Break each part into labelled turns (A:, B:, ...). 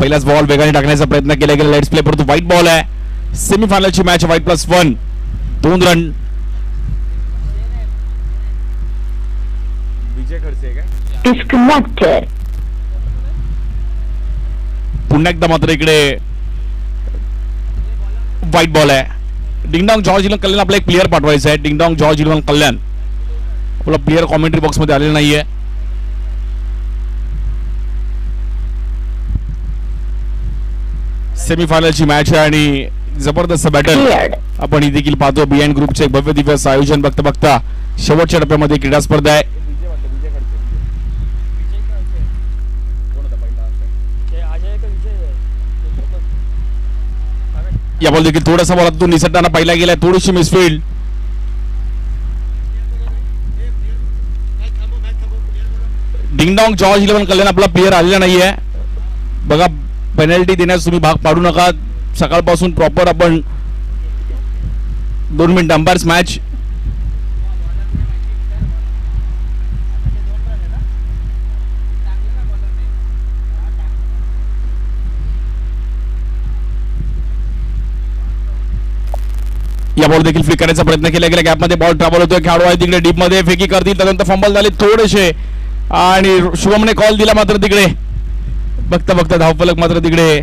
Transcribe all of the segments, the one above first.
A: पहिलाच बॉल वेगाने टाकण्याचा प्रयत्न केला गेला. लेट्स प्ले परंतु व्हाईट बॉल आहे. सेमीफायनलची मॅच व्हाईट +1 2 रन. विजय खडसे
B: डिस्कनेक्टेड.
A: पुन्हा एकदा मात्र इकडे व्हाईट बॉल आहे. डिंगडॉंग जॉर्ज इलेव्हन कल्याण आपला एक प्लेअर पाठवायचा आहे. डिंगडॉंग जॉर्ज इलेव्हन कल्याण आपला प्लेअर कॉमेंट्री बॉक्स मध्ये आलेला नाहीये. सेमीफायनलची मॅच आहे आणि जबरदस्त बॅटल आपण इथे देखील पाहतो. बिहाइंड ग्रुपचे एक भव्य दिव्य आयोजन बघता बघता शेवटच्या टप्प्यामध्ये क्रीडा स्पर्धा आहे. या बॉल देखील थोडासा बॉलातून निसटताना पाहिला गेलाय. थोडीशी मिसफील्ड. डिंगडॉंग जॉर्ज इलेव्हन कल्याण आपला प्लेअर आलेला नाहीये. बघा पेनल्टी देण्यास तुम्ही भाग पाडू नका. सकाळपासून प्रॉपर आपण 2 मिनिट अंपायर्स मॅच. या बॉल देखील फ्लिक करण्याचा प्रयत्न केला गेला. गॅपमध्ये बॉल ट्रॅव्हल होतोय. खेळाडू आहे तिकडे डीप मध्ये फेकी करतील. त्यानंतर फंबल झाले थोडेसे आणि शुभमने कॉल दिला मात्र तिकडे बघता बघता धावफलक मात्र तिकडे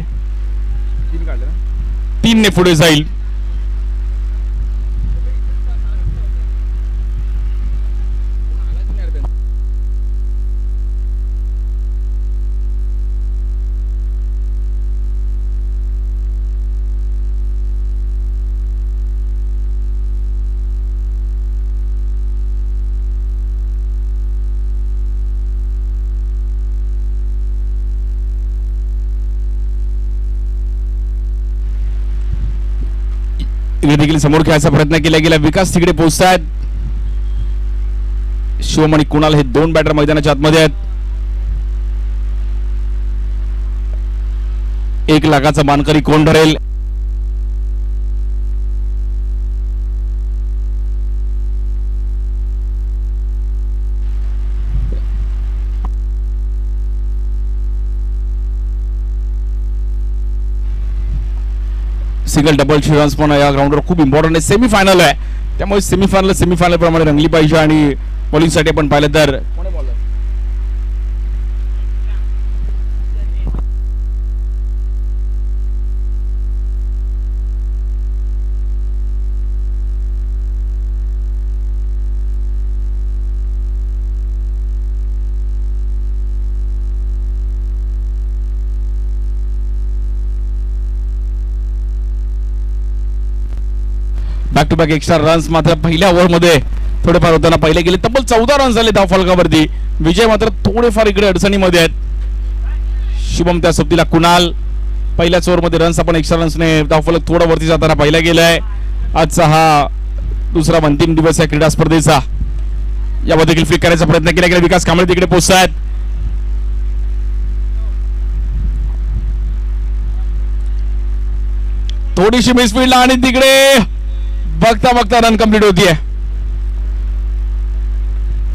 A: 3 ने पुढे जाईल. देखील समोर खेळायचा प्रयत्न केला गेला. विकास तिकडे पोहोचतायत. शिवम आणि कुणाल हे 2 बॅटर मैदानाच्या आतमध्ये आहेत. 1 लाखाचा मानकरी कोण ठरेल? सिंगल डबल रन्स पण या ग्राउंडवर खूप इम्पॉर्टंट आहे. सेमीफायनल आहे त्यामुळे सेमीफायनल प्रमाणे रंगली पाहिजे आणि बॉलिंग साठी आपण पाहिलं तर back to back extra runs मात्र पहिल्या ओव्हरमध्ये थोडेफार होताना पाहिले गेले. तब्बल 14 रन झाले धावफलकावरती. विजय मात्र थोडेफार इकडे अडचणीमध्ये आहेत. शुभम त्या सोबतीला कुणाल. पहिल्याच ओव्हरमध्ये रन्स आपण एक्स्ट्रा रन्सने धावफलक थोडा वरती जाताना पाहिला गेलाय. आजचा हा दुसरा अंतिम दिवस आहे क्रीडा स्पर्धेचा. यावर देखील फ्लिक करायचा प्रयत्न केला गेला. विकास कांबळे तिकडे पोहोचतायत. थोडीशी मिसफील्ड आणि तिकडे बघता बघता रन कंप्लीट होतीये.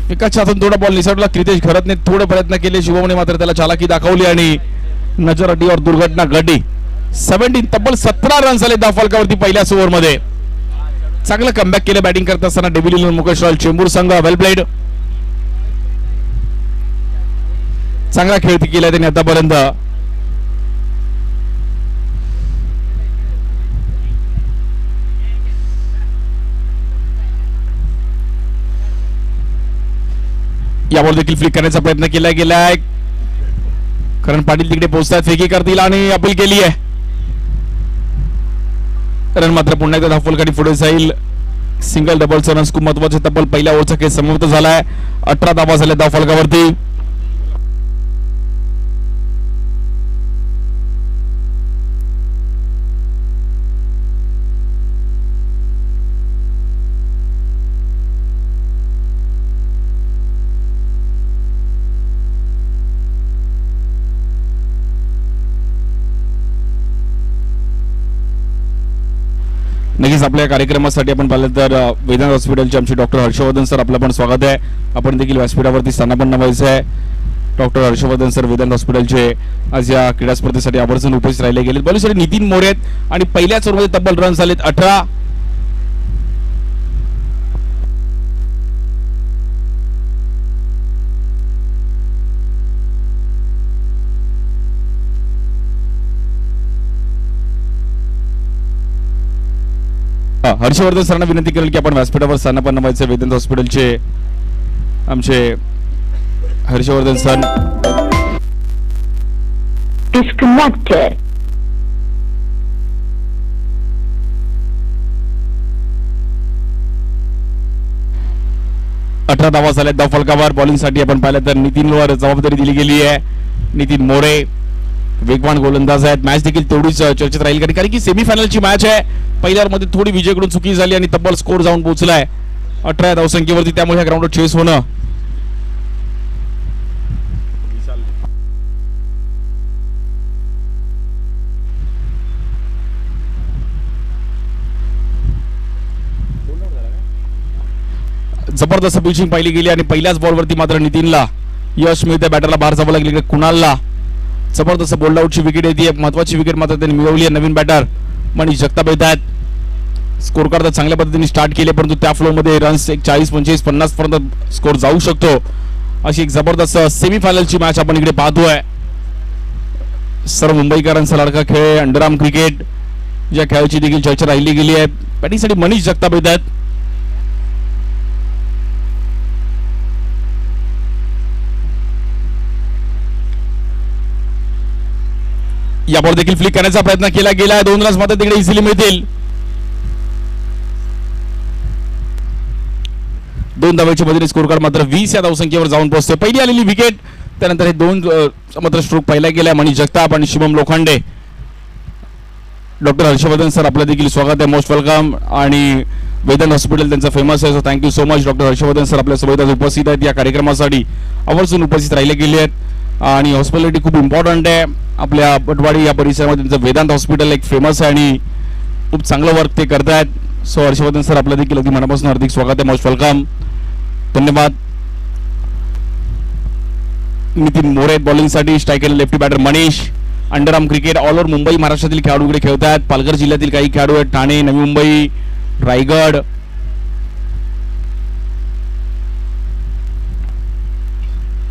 A: विकासच्या हातून थोडा बॉल निसटला. क्रितेश घरतने थोडे प्रयत्न केले. शुभमने मात्र त्याला चालाकी दाखवली आणि नजर अड्डी और दुर्घटना घडली. 17 तब्बल 17 रन झाले धावफलकावरती पहिल्याच ओव्हरमध्ये. चांगलं कमबॅक केलं बॅटिंग करत असताना डेव्हिल मुकेश रॉयल चेंबूर संघ. वेल प्लेड. चांगला खेळ केला त्यांनी आतापर्यंत. यावर देखील फ्लिक करण्याचा प्रयत्न केला गेलाय. करण पाटील तिकडे पोहोचतात. फेकी करतील आणि अपील केली आहे. रन मात्र पुन्हा एकदा धावफलकाडी पुढे जाईल. सिंगल डबलचा रन्स खूप महत्वाचे. तब्बल पहिल्या ओव्हरचा खेळ समाप्त झालाय. 18 धावा झाल्या धावफलकावरती. नक्कीच आपल्या कार्यक्रमासाठी आपण पाहिलं तर वेदांत हॉस्पिटलचे आमचे डॉक्टर हर्षवर्धन सर आपलं पण स्वागत आहे. आपण देखील व्यासपीठावरती स्थानापन्न व्हायचं आहे. डॉक्टर हर्षवर्धन सर वेदांत हॉस्पिटलचे आज या क्रीडा स्पर्धेसाठी आवर्जून उपस्थित राहिले गेले. बॉलिंगसाठी नितीन मोरे आहेत आणि पहिल्याच ओव्हरमध्ये तब्बल रन झालेत 18. हर्षवर्धन सरांना विनंती करेल की आपण व्यासपीठावर स्थानापन्न व्हायचे. वेदांत हॉस्पिटलचे आमचे हर्षवर्धन सर.
B: Disconnected.
A: अठरा धावा झाल्या धाव फलकावर. बॉलिंगसाठी आपण पाहिलं तर नितीनवर जबाबदारी दिली गेली आहे. नितीन मोरे वेगवान गोलंदाज आहेत. मॅच देखील तेवढीच चर्चेत राहील कारण की सेमीफायनलची मॅच आहे. पहिल्या मध्ये थोडी विजयकडून चुकी झाली आणि तब्बल स्कोर जाऊन पोहोचलाय 18 धावसंख्येवरती. त्यामुळे ह्या ग्राउंडवर चेस होणं जबरदस्त पिचिंग पाहिली गेली आणि पहिल्याच बॉलवरती मात्र नितीनला यश मिळते. बॅटरला बाहेर जावं लागली. कुणालला जबरदस्त बोल्ड आउटची विकेट येते. महत्वाची विकेट मात्र त्यांनी मिळवली आहे. नवीन बॅटर मनीष जगताप येत आहेत. स्कोर कार्ड चांगल्या पद्धतीने स्टार्ट केले परंतु त्या फ्लो मध्ये रन्स 40 25 50 पर्यंत स्कोर जाऊ शकतो अशी एक जबरदस्त सेमीफायनलची मॅच आपण इकडे पाहतोय. सर्व मुंबईकरांचा लाडका खेळ अंडरआर्म क्रिकेट या खेळाची देखील चर्चा राहिली गेली आहे. बॅटिंगसाठी मनीष जगताप येत आहेत. या बॉल देखील फ्लिक करण्याचा प्रयत्न केला गेला. 2 रन्स मात्र तिकडे इझिली मिळतील. 2 धावेच्या मदतीने स्कोर कार्ड मात्र 20 या धावसंख्येवर जाऊन पोहोचते. पहिली आलेली विकेट त्यानंतर हे 2 मात्र स्ट्रोक पहिला गेला. मनीष जगताप आणि शुभम लोखंडे. डॉक्टर हर्षवर्धन सर आपलं देखील स्वागत आहे. Most welcome. आणि वेदांत हॉस्पिटल त्यांचं फेमस आहे. So thank you so much doctor Harshvardhan sir आपल्यासोबत आज उपस्थित आहेत. या कार्यक्रमासाठी आवर्जून उपस्थित राहिले गेले आहेत आणि हॉस्पिटॅलिटी खूप इम्पॉर्टंट आहे. आपल्या पटवाडी या परिसरामध्ये त्यांचं वेदांत हॉस्पिटल एक फेमस आहे आणि खूप चांगलं वर्क ते करतायत. सो हर्षवर्धन सर आपलं देखील अगदी मनापासून हार्दिक स्वागत आहे. Most welcome. धन्यवाद. नितीन मोरे बॉलिंगसाठी. Striker lefty batter Manish. Underarm cricket all over Mumbai महाराष्ट्रातील खेळाडू इकडे खेळत आहेत. पालघर जिल्ह्यातील काही खेळाडू आहेत. ठाणे, नवी मुंबई, रायगड.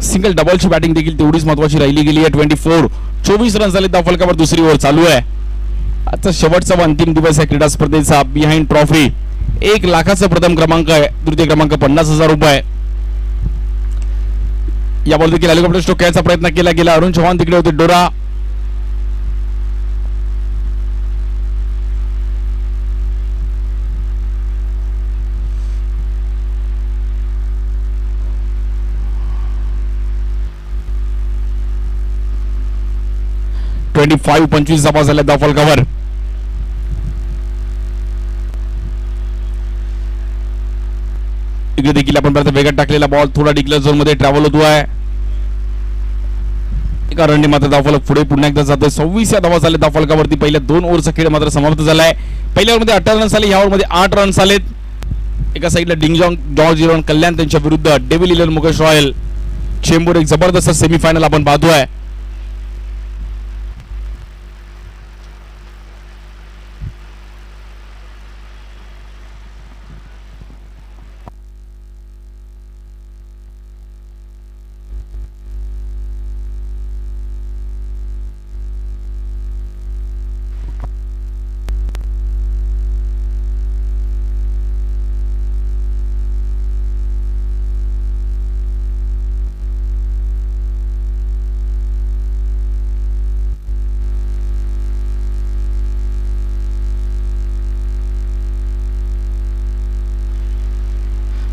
A: सिंगल डबलची बॅटिंग देखील तेवढीच महत्वाची राहिली गेली आहे. 24 रन झाले धाव फलकावर. दुसरी ओव्हर चालू आहे. आजचा शेवटचा व अंतिम दिवस आहे क्रीडा स्पर्धेचा. बिहाइंड ट्रॉफी 1 लाखाचा प्रथम क्रमांक आहे. तृतीय क्रमांक 50,000 रुपये. या बॉल देखील हेलिकॉप्टर स्ट्रोक खेळायचा प्रयत्न केला गेला. अरुण चव्हाण तिकडे होते. डोरा. ट्वेंटी 25 धावा झाल्या धाव फलकावर. इकडे देखील आपण परत वेगात टाकलेला बॉल थोडा डिक्लेअर झोन मध्ये ट्रॅव्हल होतो आहे. एका रनने मात्र धावफलक पुढे पुन्हा एकदा जातोय. 26 या धावा झाल्या धाव फलकावरती. पहिल्या 2 ओव्हरचा खेळ मात्र समाप्त झालाय. पहिल्या ओव्हरमध्ये 18 रन्स आले. या ओव्हरमध्ये 8 रन्स आलेत. एका साईडला डिंगजॉंग जॉर्ज इरॉन कल्याण त्यांच्या विरुद्ध devil eleven Mukesh royal Chembur. एक जबरदस्त सेमीफायनल आपण पाहतोय.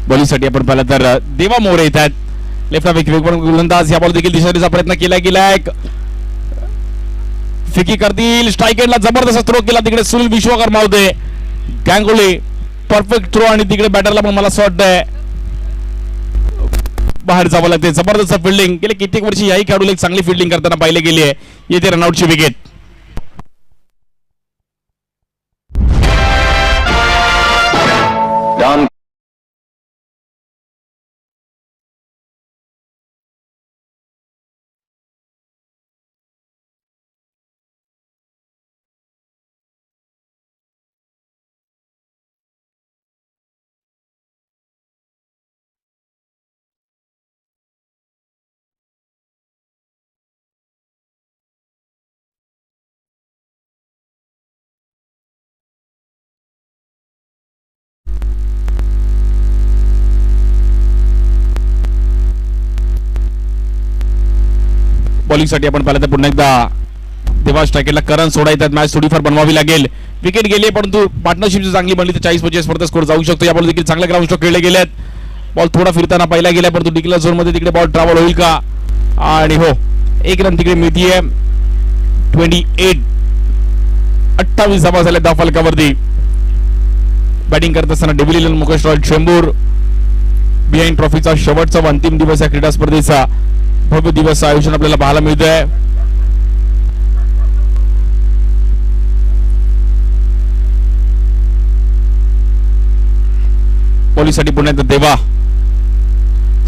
A: बॉलिंगसाठी आपण पाहिलं तर देवा मोरे येत आहेत. लेफ्ट वेगवान गोलंदाज. या बॉल देखील दिशेचा प्रयत्न केला गेलाय. फिकी करतील. स्ट्राईक एंडला जबरदस्त थ्रो केला. तिकडे सुनील विश्वकर्मा होते. गँगुली परफेक्ट थ्रो आणि तिकडे बॅटरला पण मला असं वाटतंय बाहेर जावं लागते. जबरदस्त फिल्डिंग. गेले कित्येक वर्षी याही खेळाडूला एक चांगली फिल्डिंग करताना पाहिले गेली आहे. येथे रनआउटची विकेट. बॉलिंगसाठी आपण पाहिलं तर पुन्हा एकदा देवास टाकेटला करण सोडायतात. मॅच थोडीफार बनवावी लागेल. विकेट गेली परंतु पार्टनरशिप जर चांगली बनली तर 40-25 पर्यंत स्कोर जाऊ शकतो. या बॉल देखील चांगल्या ग्राउंड स्ट्रोक खेळले गेलेत. बॉल थोडा फिरताना पाहिला गेला परंतु डिक्लेअर झोन मध्ये तिकडे बॉल ट्रॅव्हल होईल का आणि हो एक रन तिकडे मिळतीये. 28 धावा झाल्या धाव फलकावरती. बॅटिंग करत असताना डेव्हिलियन मुकेश रॉयल चेंबूर. बिहाइंड ट्रॉफीचा शेवटचा व अंतिम दिवस या क्रीडा स्पर्धेचा भव्य दिवस आयोजन आपल्याला पाहायला मिळतंय. पोलीससाठी पुन्हा एकदा देवा.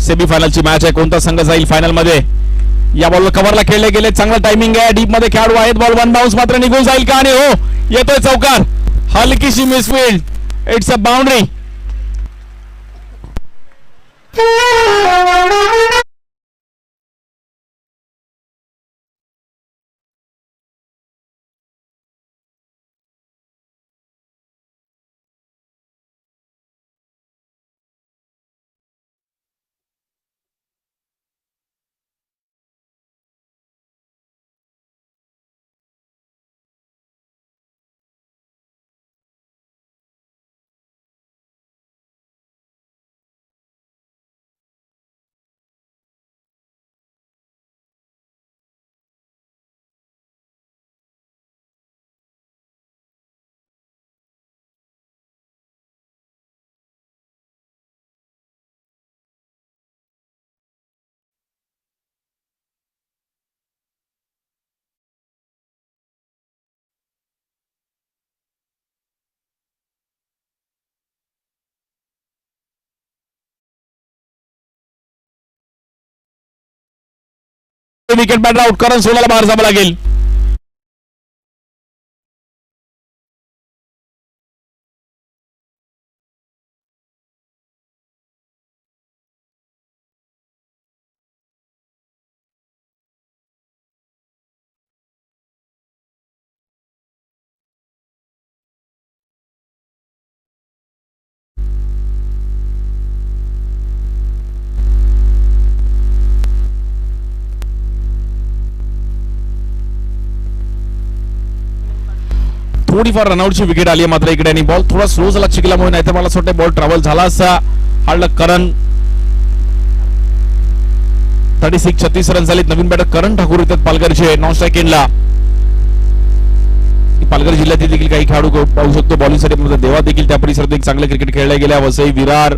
A: सेमीफायनलची मॅच आहे. कोणता संघ जाईल फायनल मध्ये. या बॉलवर कव्हरला खेळले गेले. चांगला टायमिंग आहे. डीप मध्ये खेळाडू आहेत. बॉल वन बाउन्स मात्र निघून जाईल का आणि हो येतोय चौकार. हलकीशी misfield. It's a boundary. Wicket batter out. Karan सोलाला बाहेर जावं लागेल. थोडीफार रनआउटची विकेट आली मात्र इकडे आणि बॉल थोडा स्लो झाला चिखलामुळे. नाही तर मला असं वाटतं बॉल ट्रॅव्हल झाला असता. हाडलं करण. 36 रन झालेत. नवीन बॅटर करण ठाकूर येतात पालघरचे नॉन स्ट्राईक एंडला. पालघर जिल्ह्यातील देखील काही खेळाडू पाहू शकतो. बॉलिंगसाठी देवा देखील त्या परिसरात एक चांगलं क्रिकेट खेळला गेला. वसई विरार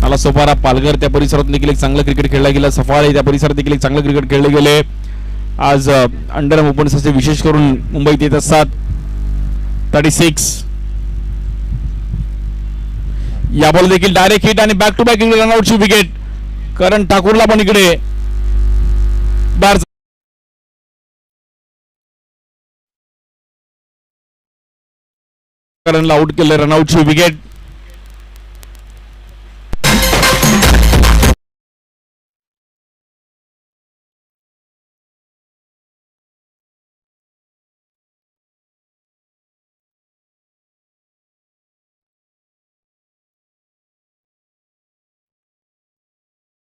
A: नाला सोपारा पालघर त्या परिसरातून देखील एक चांगलं क्रिकेट खेळला गेला. सफाळे त्या परिसरात देखील एक चांगलं क्रिकेट खेळले गेले. आज अंडर ओपन असे विशेष करून मुंबईत येत असतात. 36 या बॉल देखील डायरेक्ट हिट आणि बॅक टू बॅक इकडे रनआउटची विकेट. करण ठाकूरला पण इकडे बार. करणला आउट केलं. रनआउटची विकेट.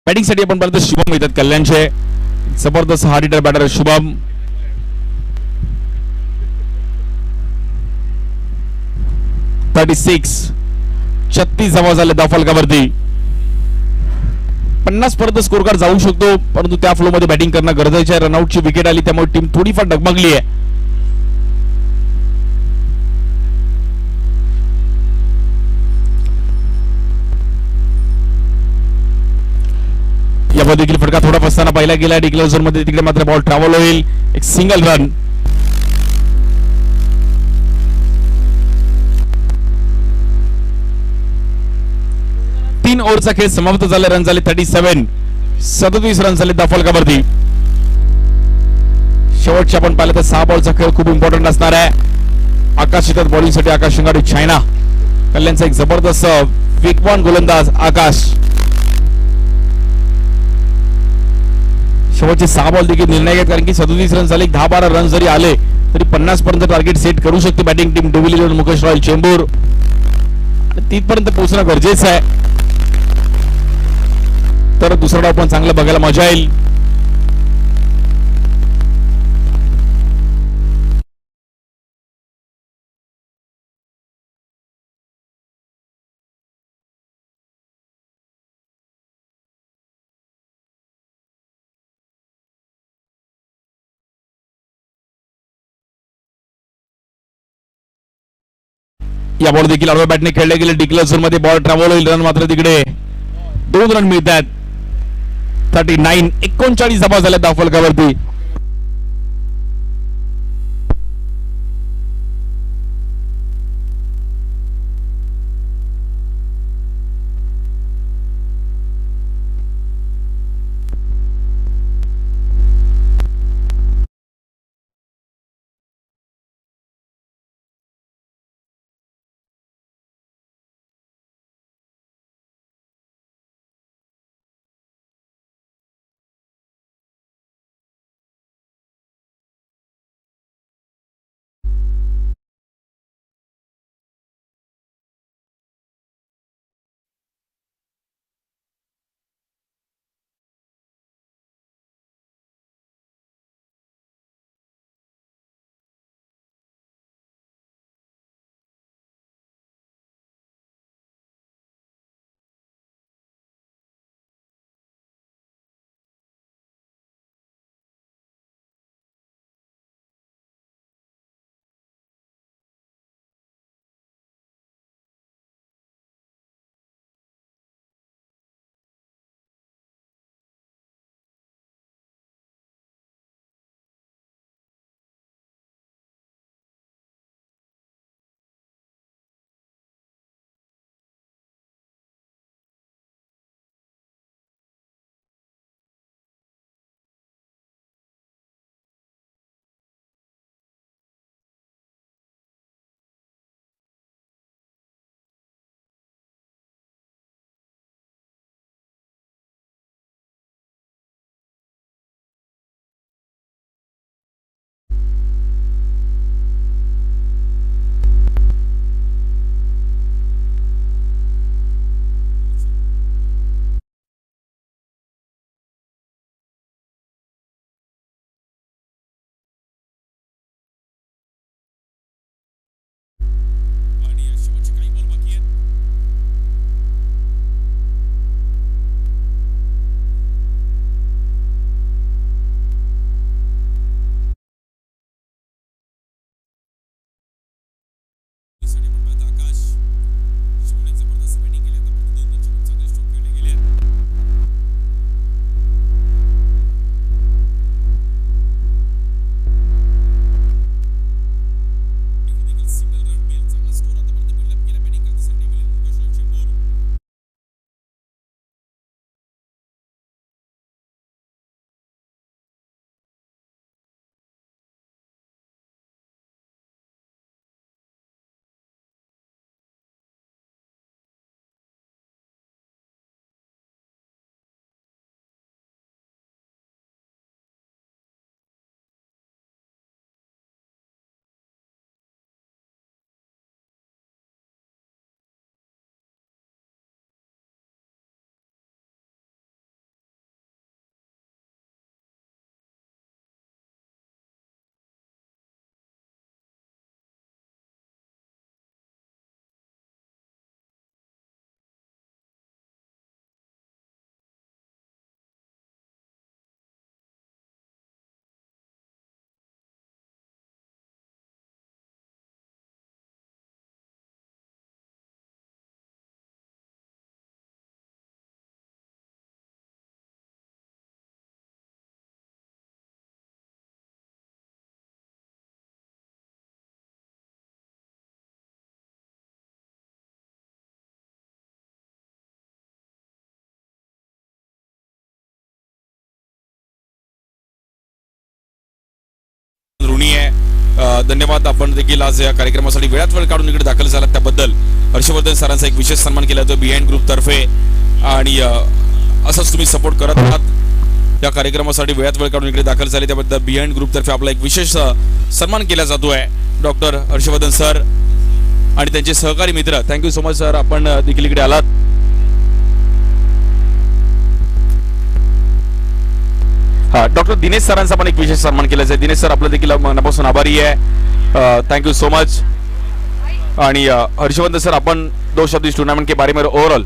A: बॅटिंग साठी आपण पाहतो शुभम येतात कल्याणचे. जबरदस्त हार्ड हिटर बॅटर शुभम. (36) 36 धावा झाले धाव फलकावरती. 50 पर्यंत स्कोर कार्ड जाऊ शकतो परंतु त्या फ्लो मध्ये बॅटिंग करणं गरजेचं आहे. रनआउटची विकेट आली त्यामुळे टीम थोडीफार डगमगली आहे. यावर देखील फटका थोडा फसताना पाहिला गेला. डिक्लेअर झोन मध्ये तिकडे मात्र बॉल ट्रॅव्हल होईल. एक सिंगल रन. तीन ओव्हरचा खेळ समाप्त झाला. रन झाले 37 रन झाले धाव फलकावरती. शेवटचे आपण पाहिलं तर 6 बॉलचा खेळ खूप इम्पॉर्टंट असणार आहे. आकाश येतात बॉलिंग साठी. आकाश शिंगाडे चायना. कल्याणचा एक जबरदस्त वेगवान गोलंदाज आकाश. शेवटचे 6 बॉल देखील निर्णायक आहेत कारण की 37 रन झाले. 10-12 रन जरी आले तरी 50 पर्यंत टार्गेट सेट करू शकते बॅटिंग टीम डेव्हिलियन मुकेश रॉयल चेंबूर. तिथपर्यंत पोहोचणं गरजेचं आहे तर दुसरा डाव पण चांगला बघायला मजा येईल. या बॉल देखील आडव्या बॅटने खेळले गेले. डिक्लेअर झोन मध्ये बॉल ट्रॅव्हल होईल. रन मात्र तिकडे 2 रन मिळतात. 39 धावा झाल्या धावफलकावरती.
C: धन्यवाद. आपण देखील आज या कार्यक्रमासाठी वेळात वेळ काढून इकडे दाखल झालात त्याबद्दल हर्षवर्धन सरांचा एक विशेष सन्मान केला जातो बिहाइंड ग्रुप तर्फे. आणि असंच तुम्ही सपोर्ट करत आहात. या कार्यक्रमासाठी वेळात वेळ काढून इकडे दाखल झाले त्याबद्दल बिहाइंड ग्रुप तर्फे आपला एक विशेष सन्मान केला जातोय. डॉक्टर हर्षवर्धन सर आणि त्यांचे सहकारी मित्र. थँक्यू सो मच सर, आपण देखील इकडे आलात.
A: डॉक्टर दिनेश सरांचा पण एक विशेष सन्मान केला जाईल. दिनेश सर आपलं देखील मनापासून आभारी आहे. Thank you so much. आणि हर्षवर्धन सर, अपन 2 शब्द इस टूर्नामेंट के बारे में overall.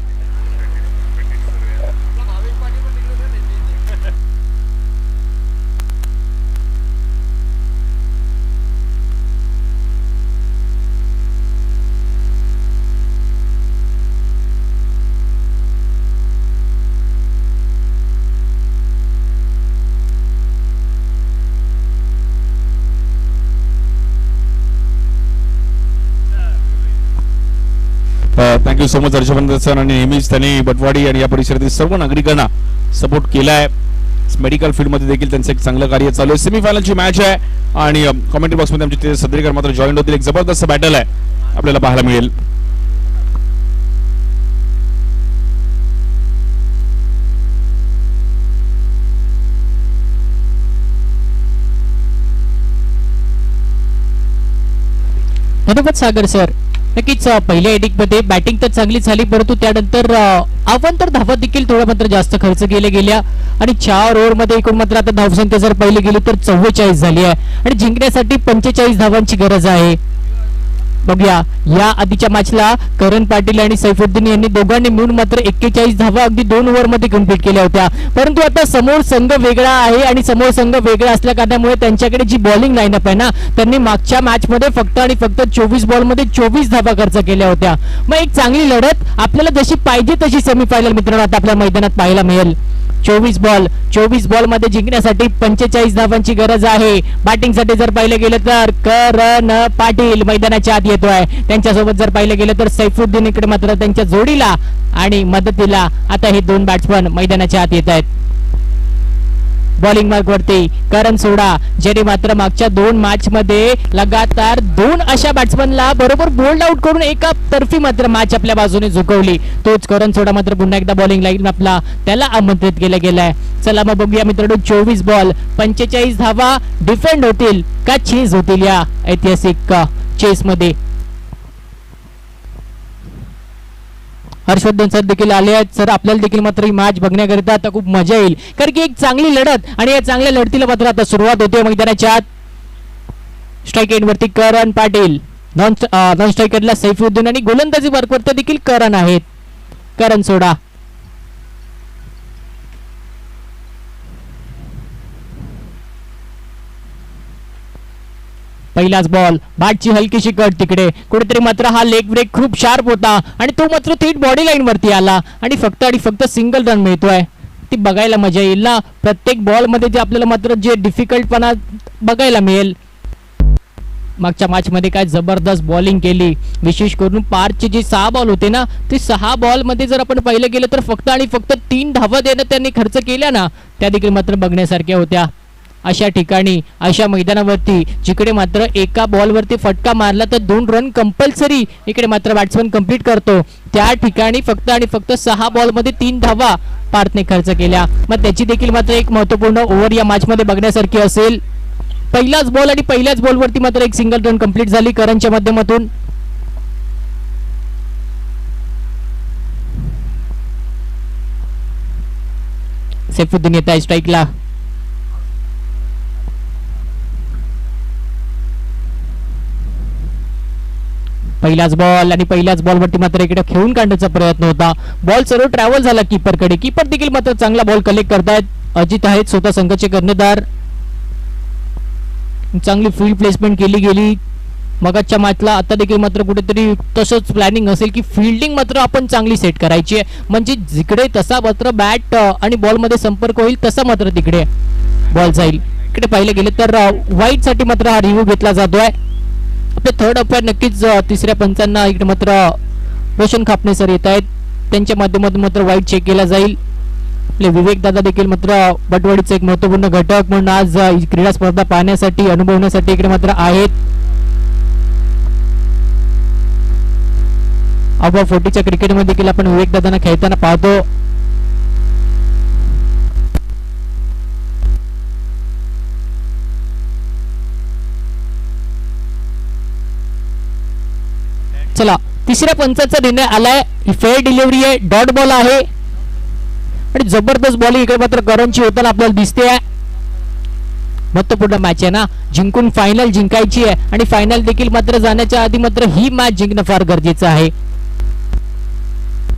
A: Thank you so much Harshvardhan sir. आणि नेहमीच त्यांनी बटवाडी आणि या परिसरातील सर्व नागरिकांना सपोर्ट केलाय. मेडिकल फील्डमध्ये देखील त्यांचं एक चांगलं कार्य चालू आहे. सेमीफायनलची मॅच आहे आणि कॉमेंट्री बॉक्समध्ये आमचे ते सदरीकर मात्र जॉईन होतील. एक जबरदस्त बॅटल आहे आपल्याला पाहायला मिळेल.
D: धन्यवाद सागर सर. नक्कीच पहिल्या इनिंग मध्ये बॅटिंग तर चांगली झाली, परंतु त्यानंतर अवांतर धावा देखील थोड्या मात्र जास्त खर्च केल्या गेल्या आणि 4 ओव्हर मध्ये एकूण मात्र आता धावसंख्या जर पाहिली गेली तर 44 झाली आहे आणि जिंकण्यासाठी 45 धावांची गरज आहे. बघूया या आधीच्या मॅचला करण पाटील आणि सैफुद्दीन यांनी दोघांनी मिळून मात्र 41 धावा अगदी 2 ओव्हर मध्ये कंप्लीट केल्या होत्या. परंतु आता समोर संघ वेगळा आहे आणि समोर संघ वेगळा असल्या कारणामुळे त्यांच्याकडे जी बॉलिंग लाईनअप आहे ना, त्यांनी मागच्या मॅच मध्ये फक्त आणि फक्त 24 बॉल मध्ये 24 धावा खर्च केल्या होत्या. मग एक चांगली लढत आपल्याला जशी पाहिजे तशी सेमीफायनल मित्रांनो आता आपल्या मैदानात पाहायला मिळेल. 24 बॉल मध्ये जिंकण्यासाठी 45 धावांची गरज आहे. बॅटिंग साठी जर पाहिलं गेलं तर करण पाटील मैदानाच्या आत येतोय. त्यांच्यासोबत जर पाहिलं गेलं तर सैफुद्दीन इकडे मात्र त्यांच्या जोडीला आणि मदतीला आता हे 2 बॅट्समन मैदानाच्या आत येत आहेत. बॉलिंग मार्क वरती करण सोडा, ज्याने मात्र मागच्या 2 मॅच मध्ये लगातार 2 अशा बॅट्समनला बरोबर बोल्ड आउट करून एका तर्फी मात्र मॅच आपल्या बाजूने झुकवली. तोच करण सोडा मात्र पुन्हा एकदा बॉलिंग लाईन आपला त्याला आमंत्रित केलं गेलाय. चला मग बघूया मित्रांनो, 24 बॉल 45 धावा डिफेंड होतील का चेस होतील या ऐतिहासिक चेस मध्ये. हर्षवर्धन सर देखील आले आहेत. सर आपल्याला देखील मात्र ही मॅच बघण्याकरिता आता खूप मजा येईल, कारण की एक चांगली लढत आणि या चांगल्या लढतीला मात्र आता सुरुवात होते मैदानाच्या आत. स्ट्राईक एंड वरती करण पाटील, नॉन स्ट्रायकरला सैफुद्दीन आणि गोलंदाजी मार्कवरती देखील करण आहेत. करण सोडा, पहिलाच बॉल, बॅटची हलकीशी कट तिकडे कुठेतरी मात्र हा लेग ब्रेक खूप शार्प होता आणि तो मात्र थेट बॉडी लाईन वरती आला आणि फक्त सिंगल रन मिळतोय. ती बघायला मजा येईल ना प्रत्येक बॉल मध्ये, जे आपल्याला मात्र जे डिफिकल्टपणा बघायला मिळेल. मागच्या मॅच मध्ये काय जबरदस्त बॉलिंग केली, विशेष करून पारचे जे 6 बॉल होते ना, ते 6 बॉल मध्ये जर आपण पाहिलं गेलं तर फक्त आणि फक्त 3 धावा देणं त्यांनी खर्च केल्या ना, त्या देखील मात्र बघण्यासारख्या होत्या. अशा ठिकाणी अशा मैदानावरती जिकडे मात्र एका बॉलवरती फटका मारला तर 2 रन कंपल्सरी इकडे मात्र बॅट्समन कंप्लीट करतो, त्या ठिकाणी फक्त आणि फक्त 6 बॉल मध्ये 3 धावा पार्थने खर्च केल्या. मग त्याची देखील मात्र एक महत्त्वपूर्ण ओव्हर या मॅच मध्ये बघण्यासारखी असेल. पहिलाच बॉल आणि पहिल्याच बॉलवरती मात्र एक सिंगल रन कंप्लीट झाली करणच्या माध्यमातून. सैफुद्दीन येत आहे स्ट्राईकला. पहिलाच बॉल आणि पहिल्याच बॉलवरती मात्र इकडे खेळून काढण्याचा प्रयत्न होता. बॉल सर्व ट्रॅव्हल झाला कीपरकडे. कीपर देखील मात्र चांगला बॉल कलेक्ट करतायत. अजित आहेत स्वतः संघाचे कर्णधार. चांगली फील्ड प्लेसमेंट केली गेली मगाच्या मॅचला. आता देखील मात्र कुठेतरी तसंच प्लॅनिंग असेल की फिल्डिंग मात्र आपण चांगली सेट करायची आहे, म्हणजे जिकडे तसा मात्र बॅट आणि बॉल मध्ये संपर्क होईल तसा मात्र तिकडे बॉल जाईल. इकडे पाहिलं गेलं तर वाईट साठी मात्र हा रिव्ह्यू घेतला जातोय. आपले थर्ड अंपायर नक्कीच तिसऱ्या पंचांना इकडे मात्र रोशन खापणे सर येत आहेत, त्यांच्या माध्यमातून मात्र वाईट चेक केला जाईल. आपले विवेक दादा देखील मात्र बटवाडीचा एक महत्त्वपूर्ण घटक म्हणून आज क्रीडा स्पर्धा पाहण्यासाठी अनुभवण्यासाठी इकडे मात्र आहेत. अबा 40च्या क्रिकेटमध्ये देखील आपण विवेक दादांना खेळताना पाहतो. चला तिसऱ्या पंचाचा निर्णय आलाय. फेअर डिलिव्हरी आहे, डॉट बॉल आहे आणि जबरदस्त बॉलिंग इकडे मात्र करणची होताना आपल्याला दिसते आहे. महत्वपूर्ण मॅच आहे ना, जिंकून फायनल जिंकायची आहे आणि फायनल देखील मात्र जाण्याच्या आधी मात्र ही मॅच जिंकणं फार गरजेचं आहे.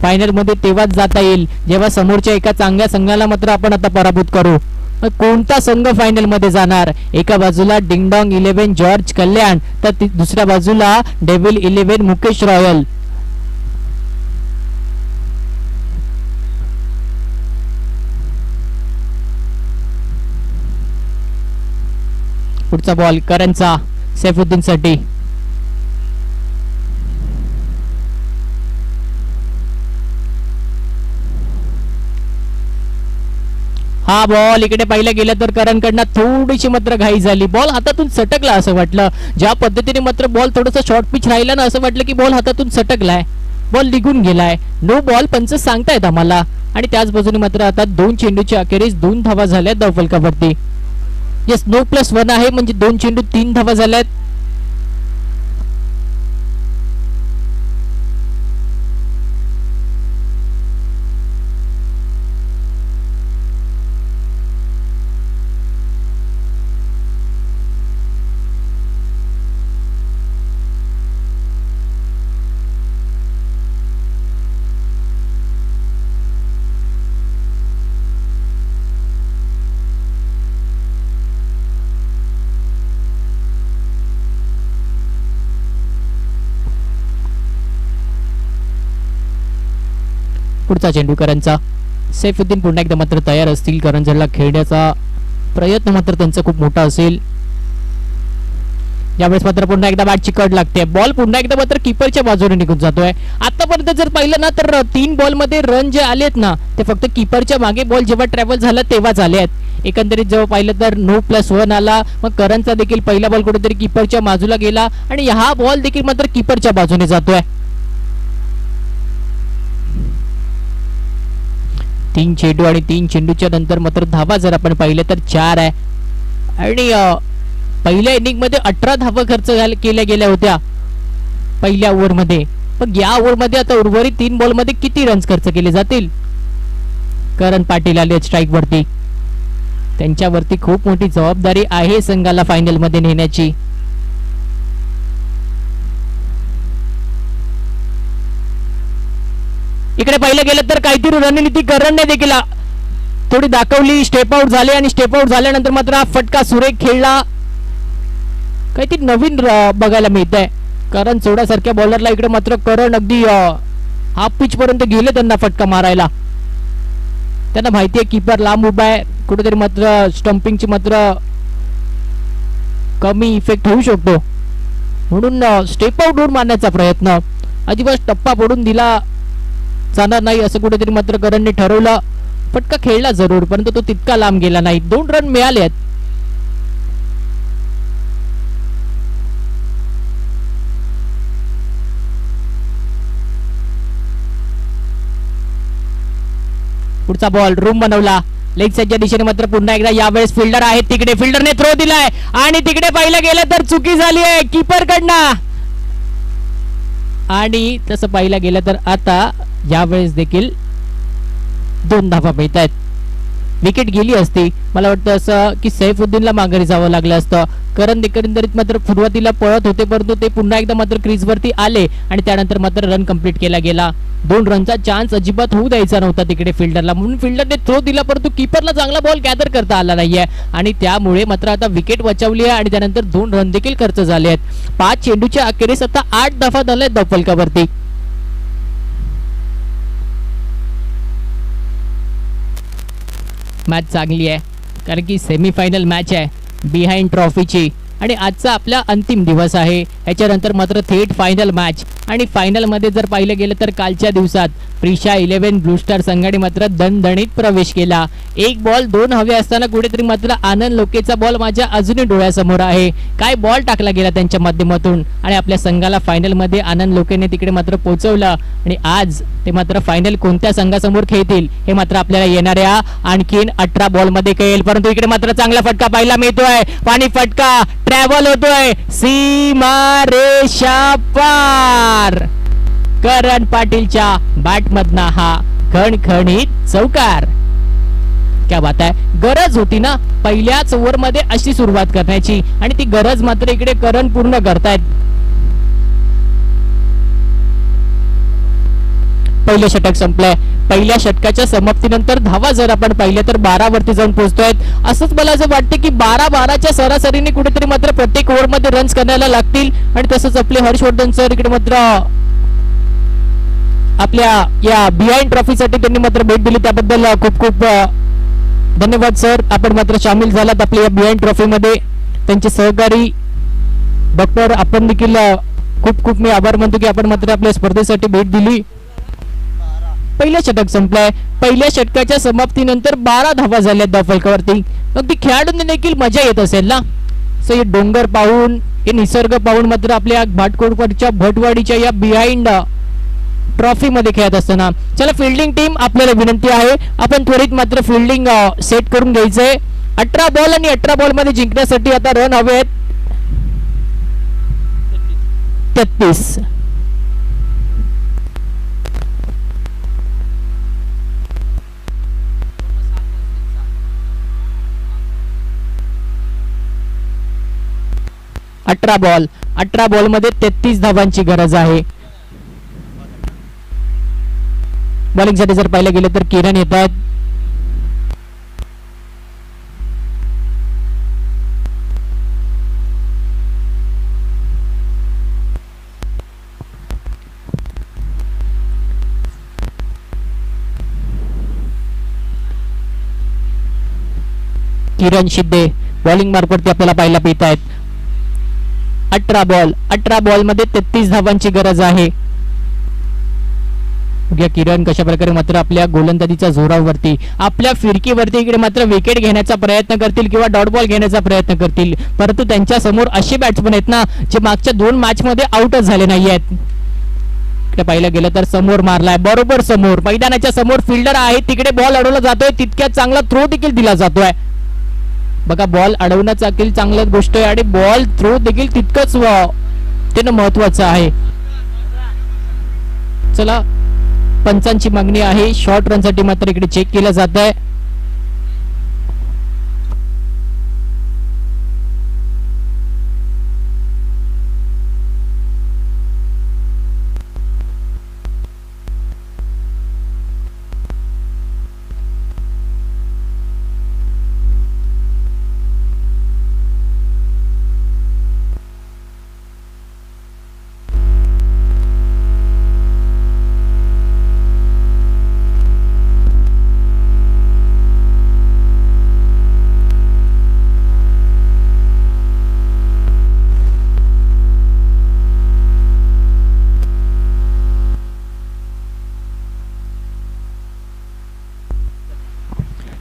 D: फायनल मध्ये तेव्हाच जाता येईल जेव्हा समोरच्या एका चांगल्या संघाला मात्र आपण आता पराभूत करू. कोणता संघ फायनल मध्ये जाणार? एका बाजूला डिंगडॉंग 11 जॉर्ज कल्याण, तर दुसऱ्या बाजूला डेव्हिल 11 मुकेश रॉयल. पुढचा बॉल करणचा सैफुद्दीन साठी. हा बॉल इकडे पाहिलं गेलं तर करणकडनं थोडीशी मात्र घाई झाली, बॉल हातातून सटकला असं वाटलं. ज्या पद्धतीने मात्र बॉल थोडंसं शॉर्ट पिच राहिला ना, असं वाटलं की बॉल हातातून सटकलाय, बॉल निघून गेलाय. नो बॉल पंच सांगतायत आम्हाला. आणि त्याच बाजूने मात्र आता 2 चेंडूच्या अखेरीस 2 धावा झाल्या धावफलकावरती. येस, नो प्लस 1 आहे म्हणजे 2 चेंडू 3 धावा झाल्यात. पुढचा चेंडू करणचा. सैफुद्दीन पुन्हा एकदा मात्र तयार असतील. करंजला खेळण्याचा प्रयत्न मात्र त्यांचा खूप मोठा असेल. यावेळेस मात्र पुन्हा एकदा बॅटची कड लागते. बॉल पुन्हा एकदा मात्र किपरच्या बाजूने निघून जातोय. आतापर्यंत जर पाहिलं ना तर 3 बॉल मध्ये रन जे आलेत ना ते फक्त किपरच्या मागे बॉल जेव्हा ट्रॅव्हल झाला तेव्हाच आले आहेत. एकंदरीत जेव्हा पाहिलं तर नो प्लस 1 आला, मग करणचा देखील पहिला बॉल कुठेतरी किपरच्या बाजूला गेला आणि हा बॉल देखील मात्र किपरच्या बाजूने जातोय. 3 चेंडू आणि 3 चेंडूच्या नंतर मात्र धावा जर आपण पाहिलं तर 4 आहे. आणि पहिल्या इनिंग मध्ये 18 धावा खर्च केल्या गेल्या होत्या पहिल्या ओव्हर मध्ये. पण या ओव्हर मध्ये आता उर्वरित 3 बॉल मध्ये किती रन्स खर्च केले जातील? करण पाटील आले स्ट्राईक वरती. त्यांच्यावरती खूप मोठी जबाबदारी आहे संघाला फायनल मध्ये नेण्याची. इकडे पाहिलं गेलं तर काहीतरी रणनीती करणने देखील थोडी दाखवली. स्टेप आउट झाले आणि स्टेप आउट झाल्यानंतर मात्र हा फटका सुरेख खेळला. काहीतरी नवीन बघायला मिळत आहे. करण सोडासारख्या बॉलरला इकडे मात्र करण अगदी हाफ पिच पर्यंत गेले त्यांना फटका मारायला. त्यांना माहिती आहे कीपर लांब उभा आहे, कुठेतरी मात्र स्टंपिंगची मात्र कमी इफेक्ट होऊ शकतो, म्हणून स्टेप आउट वर मारण्याचा प्रयत्न. अजिबात टप्पा पडून दिला जाणार नाही असं कुठेतरी मात्र करणने ठरवलं. फटका खेळला जरूर, परंतु तो तितका लांब गेला नाही. 2 रन मिळाले आहेत. पुढचा बॉल रूम बनवला लेग साइडच्या दिशेने मात्र पुन्हा एकदा यावेळेस फिल्डर आहे तिकडे. फिल्डरने थ्रो दिलाय आणि तिकडे पाहिलं गेलं तर चुकी झाली आहे कीपर कडनं. आणि तसं पाहिलं गेलं तर आता यावेळेस देखील 2 धावा मिळत आहेत. विकेट गेली असती, मला वाटतं असं की सैफुद्दीनला माघारी जावं लागलं असतं. करण एकंदरीत मात्र सुरुवातीला पळत होते, परंतु ते पुन्हा एकदा मात्र क्रीज वरती आले आणि त्यानंतर मात्र रन कंप्लीट केला गेला. 2 रनचा चान्स अजिबात होऊ द्यायचा नव्हता तिकडे फिल्डरला, म्हणून फिल्डरने थ्रो दिला, परंतु कीपरला चांगला बॉल गॅदर करता आला नाहीये आणि त्यामुळे मात्र आता विकेट वाचवली आहे आणि त्यानंतर 2 रन देखील खर्च झाले आहेत. 5 चेंडूच्या अखेरीस आता 8 धावा झाल्या धावफलकावरती. मॅच चांगली आहे कारण की सेमीफायनल मॅच आहे बिहाइंड ट्रॉफीची आणि आजचा आपला अंतिम दिवस आहे. याच्यानंतर मात्र थेट फायनल मॅच आणि फायनल मध्ये जर पाहिलं गेलं तर कालच्या दिवसात प्रिशा 11 ब्लू स्टार संघाने मात्र दणदणीत प्रवेश केला. 1 बॉल 2 हवे असताना कुठेतरी मात्र आनंद लोकेचा बॉल माझ्या अजूनही डोळ्यासमोर आहे. काय बॉल टाकला गेला त्यांच्या माध्यमातून आणि आपल्या संघाला फायनल मध्ये आनंद लोकेने तिकडे मात्र पोहोचवलं. आणि आज ते मात्र फायनल कोणत्या संघासमोर खेळतील हे मात्र आपल्याला येणाऱ्या आणखीन 18 बॉल मध्ये कळेल. परंतु इकडे मात्र चांगला फटका पाहायला मिळतोय. पाणी फटका ट्रॅव्हल होतोय सीमा रेषा पार. करण पाटीलच्या बॅट मधना हा खणखणीत चौकार. क्या बात आहे. गरज होती ना पहिल्याच ओव्हर मध्ये अशी सुरुवात करण्याची आणि ती गरज मात्र इकडे करण पूर्ण करतायत. पहिलं षटक संपलंय. पहिल्या षटकाच्या समाप्तीनंतर धावा जर आपण पाहिलं तर 12 वरती जाऊन पोहोचतोय. असंच मला असं वाटतं की 12-12च्या सरासरीने कुठेतरी मात्र प्रत्येक ओव्हर मध्ये रन्स करण्याला लागतील आणि तसंच आपले हर्षवर्धन सर इकडे मात्र आपल्या या बिहाइंड ट्रॉफीसाठी त्यांनी मात्र भेट दिली, त्याबद्दल खूप खूप धन्यवाद सर. आपण मात्र सामील झालात आपल्या या बिहाइंड ट्रॉफी मध्ये. त्यांचे सहकारी डॉक्टर आपण देखील खूप खूप मी आभार मानतो की आपण मात्र आपल्या स्पर्धेसाठी भेट दिली. पहिलं षटक संपलंय. पहिल्या षटकाच्या समाप्तीनंतर 12 धावा झाल्या धावफलकावरती. अगदी खेळाडूंना देखील मजा येत असेल ना. सो हे डोंगर पाहून, हे निसर्ग पाहून मात्र आपल्या भाटकोडकरच्या भटवाडीच्या या बिहाइंड ट्रॉफी मध्ये खेळत असताना. चला फिल्डिंग टीम, आपल्याला विनंती आहे आपण त्वरित मात्र फिल्डिंग सेट करून घ्यायचंय. 18 बॉल आणि 18 बॉल मध्ये जिंकण्यासाठी आता रन हवे आहेत 33. अठरा बॉल मध्ये 33 धावांची गरज आहे. बॉलिंग साठी जर पाहिलं गेलं तर किरण येतात. किरण शिंदे बॉलिंग मार्फत आपल्याला पाहायला पित आहेत. 18 बॉल मध्ये 33 धावांची गरज आहे. किरण कशा प्रकारे मात्र आपल्या गोलंदाजीच्या जोरावरती, आपल्या फिरकीवरती इकडे मात्र विकेट घेण्याचा प्रयत्न करतील किंवा डॉट बॉल घेण्याचा प्रयत्न करतील. परंतु त्यांच्या समोर असे बॅट्समन आहेत ना जे मागच्या 2 मॅच मध्ये आउटच झाले नाही आहेत. इकडे पाहिलं गेलं तर समोर मारलाय, बरोबर समोर मैदानाच्या समोर फिल्डर आहे, तिकडे बॉल अडवला जातोय, तितक्यात चांगला थ्रो देखील दिला जातोय. बघा बॉल अडवणं देखील चांगली गोष्ट आहे आणि बॉल थ्रो देखील तितकंच त्यानं महत्वाचं आहे. चला पंचांची मागणी आहे शॉर्ट रन साठी मात्र इकडे चेक केलं जात आहे.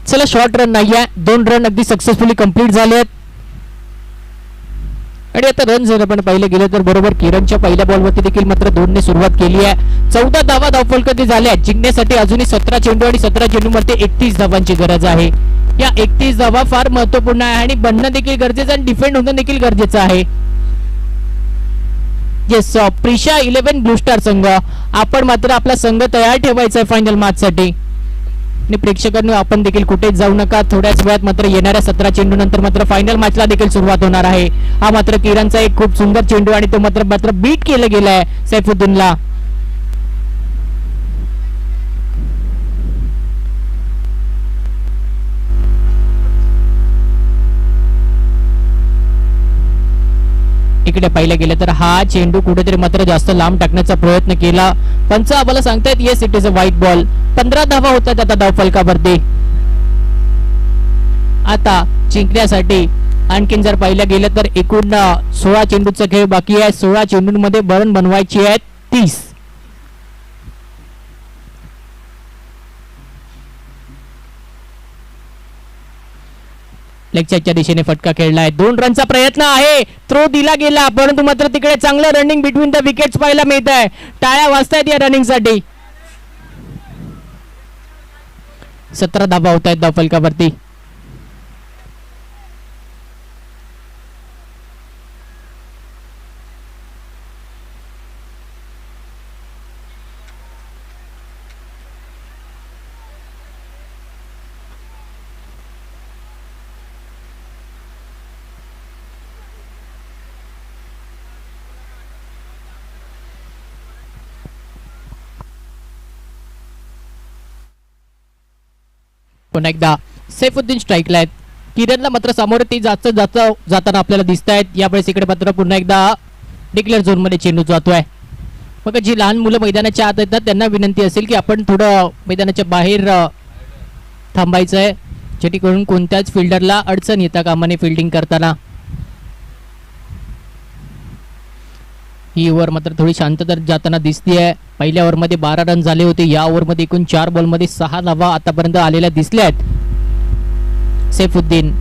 D: चला शॉर्ट रन नाहीये, 2 रन अगदी सक्सेसफुली कंप्लीट झालेत. आणि आता रन जर आपण पाहिलं गेलं तर बरोबर किरणच्या पहिल्या बॉलवरती देखील मात्र 2 ने सुरुवात केली आहे. 14 धावा धावफलकावरती झाल्या. जिंकण्यासाठी अजूनही 17 चेंडू आणि 17 चेंडूमध्ये 31 धावांची गरज आहे. या 31 धावा फार महत्वपूर्ण आहे आणि बनणं देखील गरजेचं आणि डिफेंड होणं देखील गरजेचं आहे. येस प्रिशा 11 ब्लू स्टार संघ, आपण मात्र आपला संघ तयार ठेवायचा आहे फायनल मॅच साठी. आणि प्रेक्षकांनो आपण देखील कुठेच जाऊ नका. थोड्याच वेळात मात्र येणाऱ्या 17 चेंडू नंतर मात्र फायनल मॅचला देखील सुरुवात होणार आहे. हा मात्र किरणचा एक खूप सुंदर चेंडू आणि तो मात्र बीट केलं गेलाय सैफुद्दीनला. इकडे पाहिलं गेलं तर हा चेंडू कुठेतरी मात्र जास्त लांब टाकण्याचा प्रयत्न केला. पंच आम्हाला सांगतायत yes it is a white ball. 15 धावा होतात आता धावफलकावरती. आता जिंकण्यासाठी आणखीन जर पाहिलं गेलं तर एकूण 16 चेंडूचा खेळ बाकी आहे. 16 चेंडूंमध्ये रन बनवायची आहेत 30. लेगच्या दिशेने फटका खेळलाय. 2 रनचा प्रयत्न आहे. थ्रो दिला गेला परंतु मात्र तिकडे चांगलं रनिंग बिटवीन द विकेट्स पाहायला मिळत आहे. टाळ्या वाजतायत या रनिंग साठी. 17 धावा होत आहेत धावफलकावरती. पुन्हा एकदा सैफुद्दीन स्ट्राईकला आहेत. किरणला मात्र सामोरे ती जाताना आपल्याला दिसत आहेत. यावेळेस इकडे मात्र पुन्हा एकदा डिक्लेअर झोन मध्ये चेंडू जातोय. मग जी लहान मुलं मैदानाच्या आत येतात त्यांना विनंती असेल की आपण थोडं मैदानाच्या बाहेर थांबायचं आहे जेणेकरून कोणत्याच फिल्डरला अडचण येता कामा नये फिल्डिंग करताना. ही ओव्हर मात्र थोडी शांतता जाताना दिसतीये. पहिल्या ओव्हरमध्ये 12 रन झाले होते. या ओव्हरमध्ये एकूण 4 बॉलमध्ये 6 धावा आतापर्यंत आलेल्या दिसल्या आहेत. सैफुद्दीन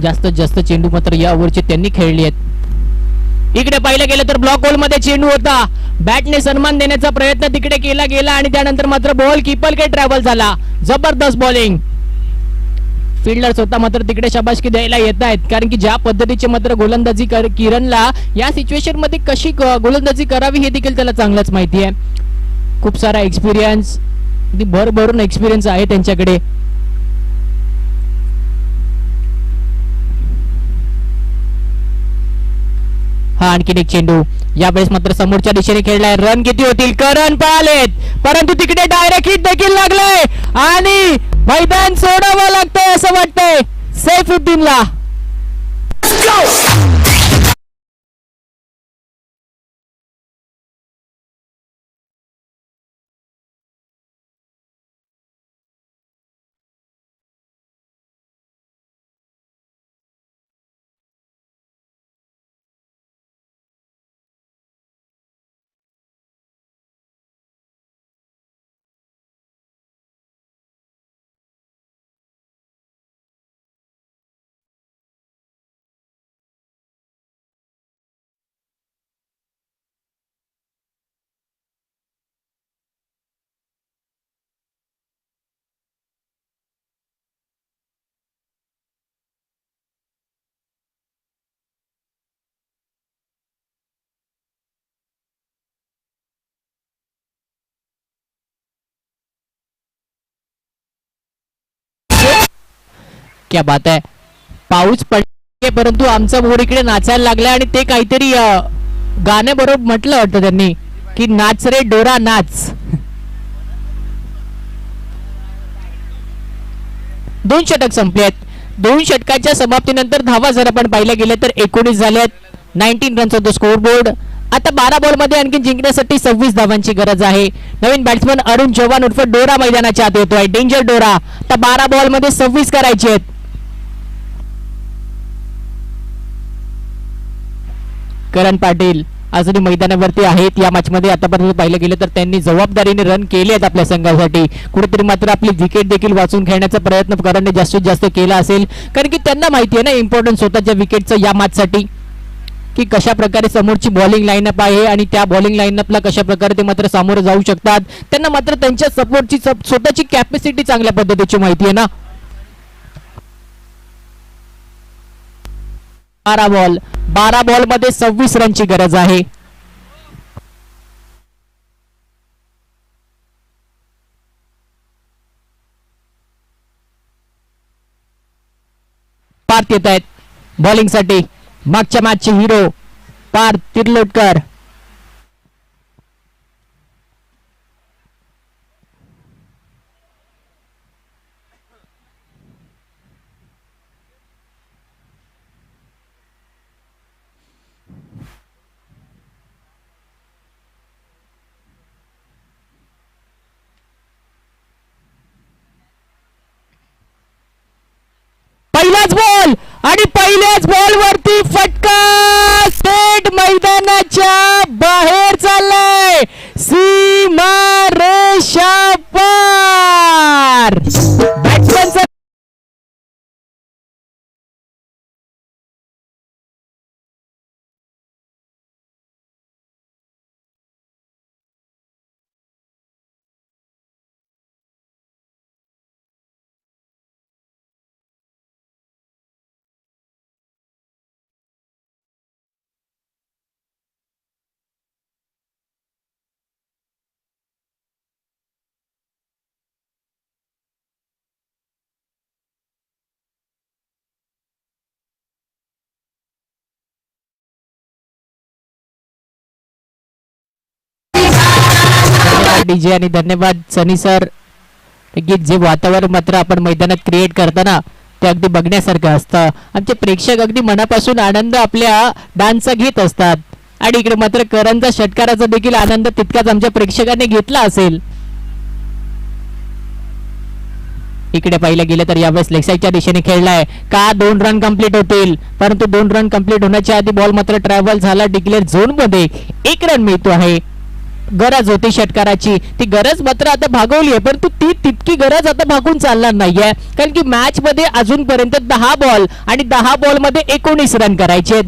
D: जास्तीत जास्त चेंडू मात्र या ओव्हरचे त्यांनी खेळले आहेत. इकडे पाहिलं गेलं तर ब्लॉक होल मध्ये चेंडू होता. बॅटने सन्मान देण्याचा प्रयत्न तिकडे केला गेला आणि त्यानंतर मात्र बॉल कीपरकडे ट्रॅव्हल झाला. जबरदस्त बॉलिंग. फिल्डर स्वतः मात्र तिकडे शाबासकी द्यायला येत आहेत, कारण की ज्या पद्धतीचे मात्र गोलंदाजी किरणला या सिच्युएशन मध्ये कशी गोलंदाजी करावी हे देखील त्याला चांगलंच माहिती आहे. खूप सारा एक्सपिरियन्स, भरभरून एक्सपिरियन्स आहे त्यांच्याकडे. हा आणखीन एक चेंडू यावेळेस मात्र समोरच्या दिशेने खेळलाय. रन किती होतील? करण पळालेत, परंतु तिकडे डायरेक्ट हिट देखील लागलाय आणि मैदान सोडावं लागतंय असं वाटतंय सैफुद्दीनला. क्या बात आहे. पाऊस पडले परंतु आमचा बोर इकडे नाचायला लागला आणि ते काहीतरी गाणे बरोबर म्हटलं वाटतं त्यांनी की नाच रे डोरा नाच. 2 षटक संपलेत. 2 षटकाच्या समाप्तीनंतर धावा जर आपण पाहिल्या गेल्या तर 19 झाल्यात. 19 runs on the score board. आता 12 बॉल मध्ये आणखी जिंकण्यासाठी 26 धावांची गरज आहे. नवीन बॅट्समन अरुण चव्हाण उर्फ डोरा मैदानाच्या आत येतोय. डेंजर डोरा. आता 12 बॉल मध्ये 26 करायचे आहेत. करण पाटील अजूनही मैदानावरती आहेत. या मॅच मध्ये आतापर्यंत पाहिलं गेलं तर त्यांनी जबाबदारीने रन केले आहेत आपल्या संघासाठी. कुठेतरी मात्र आपली विकेट देखील वाचून खेळण्याचा प्रयत्न करणं जास्तीत जास्त केला असेल, कारण की त्यांना माहिती आहे ना इम्पॉर्टन्स स्वतःच्या विकेटचं या मॅच साठी, की कशा प्रकारे समोरची बॉलिंग लाईनअप आहे आणि त्या बॉलिंग लाईनअपला कशा प्रकारे ते मात्र सामोरं जाऊ शकतात. त्यांना मात्र त्यांच्या सपोर्टची स्वतःची कॅपॅसिटी चांगल्या पद्धतीची माहिती आहे ना. 12 बॉल मध्ये 26 रनची गरज आहे. पार्थ येत आहेत बॉलिंग साठी. मागच्या मॅचचे हिरो पार्थ तिर्लोटकर. पहिलाच बॉल आणि पहिल्याच बॉल वरती फटका थेट मैदानाच्या बाहेर चाललाय. सीमा रेषा पार. बॅट्समॅनचा डीजे आणि धन्यवाद सनी सर. जे वातावरण मात्र आपण मैदानात क्रिएट करताना ते अगदी बघण्यासारखं असतं. आमचे प्रेक्षक अगदी मनापासून आनंद आपल्या डान्सचा घेत असतात आणि इकडे मात्र करणचा षटकाराचा देखील आनंद तितकाच आमच्या प्रेक्षकांनी घेतला असेल. इकडे पाहिलं गेलं तर यावेळेस लेग साईडच्या दिशेने खेळलाय का 2 रन कंप्लीट होतील, परंतु 2 रन कंप्लीट होण्याच्या आधी बॉल मात्र ट्रॅव्हल झाला डिक्लेअर झोन मध्ये. 1 रन मिळतो आहे. गरज होती षटकाराची, ती गरज मात्र आता भागवली आहे, परंतु ती तितकी गरज आता भागून चालणार नाहीये, कारण की मॅच मध्ये अजूनपर्यंत 10 बॉल आणि 10 बॉल मध्ये 19 रन करायचे.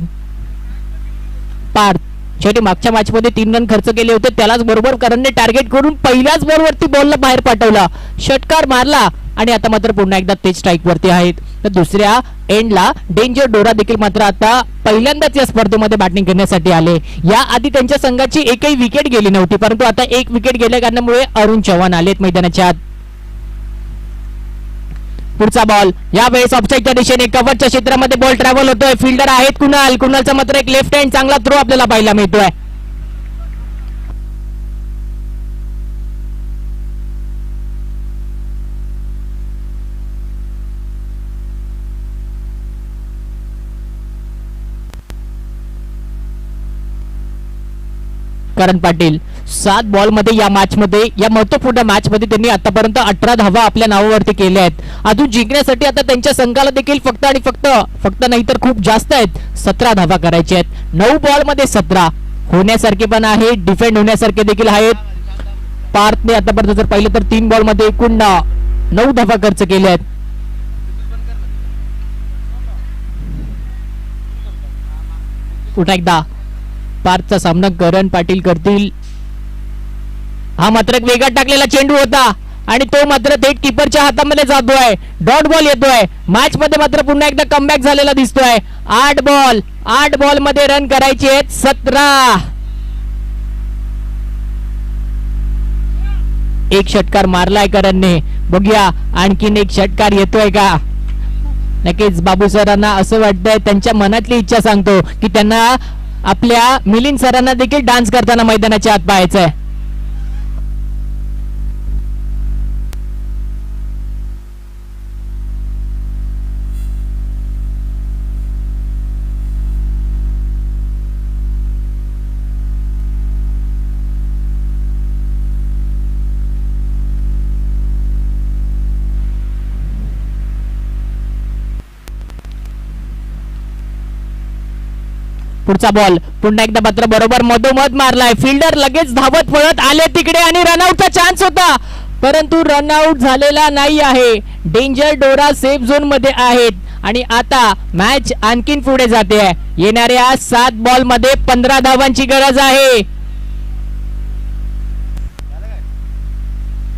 D: पार्थ शेवटी मागच्या मॅच मध्ये 3 रन खर्च केले होते, त्यालाच बरोबर करणने टार्गेट करून पहिल्याच बॉलवरती बॉलला बाहेर पाठवला, षटकार मारला आणि आता मात्र पुन्हा एकदा तेच स्ट्राईक वरती आहेत. तर दुसऱ्या एंडला डेंजर डोरा देखील मात्र आता पहिल्यांदाच या स्पर्धेमध्ये बॅटिंग करण्यासाठी आले. या आधी त्यांच्या संघाची एकही विकेट गेली नव्हती, परंतु आता 1 विकेट गेल्या कारणामुळे अरुण चव्हाण आलेत मैदानाच्या आत. पुढचा बॉल यावेळेस ऑफसाईडच्या दिशेने कव्हरच्या क्षेत्रामध्ये बॉल ट्रॅव्हल होतोय. फिल्डर आहेत कुणालचा मात्र एक लेफ्ट हँड चांगला थ्रो आपल्याला पाहायला मिळतोय. करण पाटील 7 बॉल मध्ये या मॅच मध्ये, या महत्वपूर्ण मॅच मध्ये त्यांनी आतापर्यंत 18 धावा आपल्या नावावरती केल्या आहेत. अजून जिंकण्यासाठी आता त्यांच्या संघाला देखील फक्त आणि फक्त नाही तर खूप जास्त आहेत, 17 धावा करायच्या आहेत. 9 बॉल मध्ये 17 होण्यासारखे पण आहे, डिफेंड होण्यासारखे देखील आहेत. पार्थने आतापर्यंत जर पाहिलं तर 3 बॉल मध्ये एकूण 9 धावा खर्च केल्या आहेत. पुन्हा एकदा पार्थचा सामना करण पाटील करतील. हा मात्र एक वेगात टाकलेला चेंडू होता आणि तो मात्र थेट कीपरच्या हातामध्ये जातोय. डॉट बॉल येतोय. मॅच मध्ये मात्र पुन्हा एकदा कमबॅक झालेला दिसतोय. 8 बॉल मध्ये रन करायचे आहेत 17. एक षटकार मारलाय करणने, बघूया आणखीन एक षटकार येतोय का. नक्कीच बाबू सरांना असं वाटतंय, त्यांच्या मनातली इच्छा सांगतो की त्यांना आपल्या मिलिंद सरांना देखील डान्स करताना मैदानाच्या आत पाहायचंय. पुढचा बॉल पुन्हा एकदा मात्र बरोबर मधोमध मारलाय. फिल्डर लगेच धावत पळत आले तिकडे आणि रनआउटचा चान्स होता, परंतु रनआउट झालेला नाही आहे. डेंजर डोरा सेफ झोन मध्ये आहेत आणि आता मॅच आणखीन पुढे जाते. येणाऱ्या 7 बॉल मध्ये 15 धावांची गरज आहे.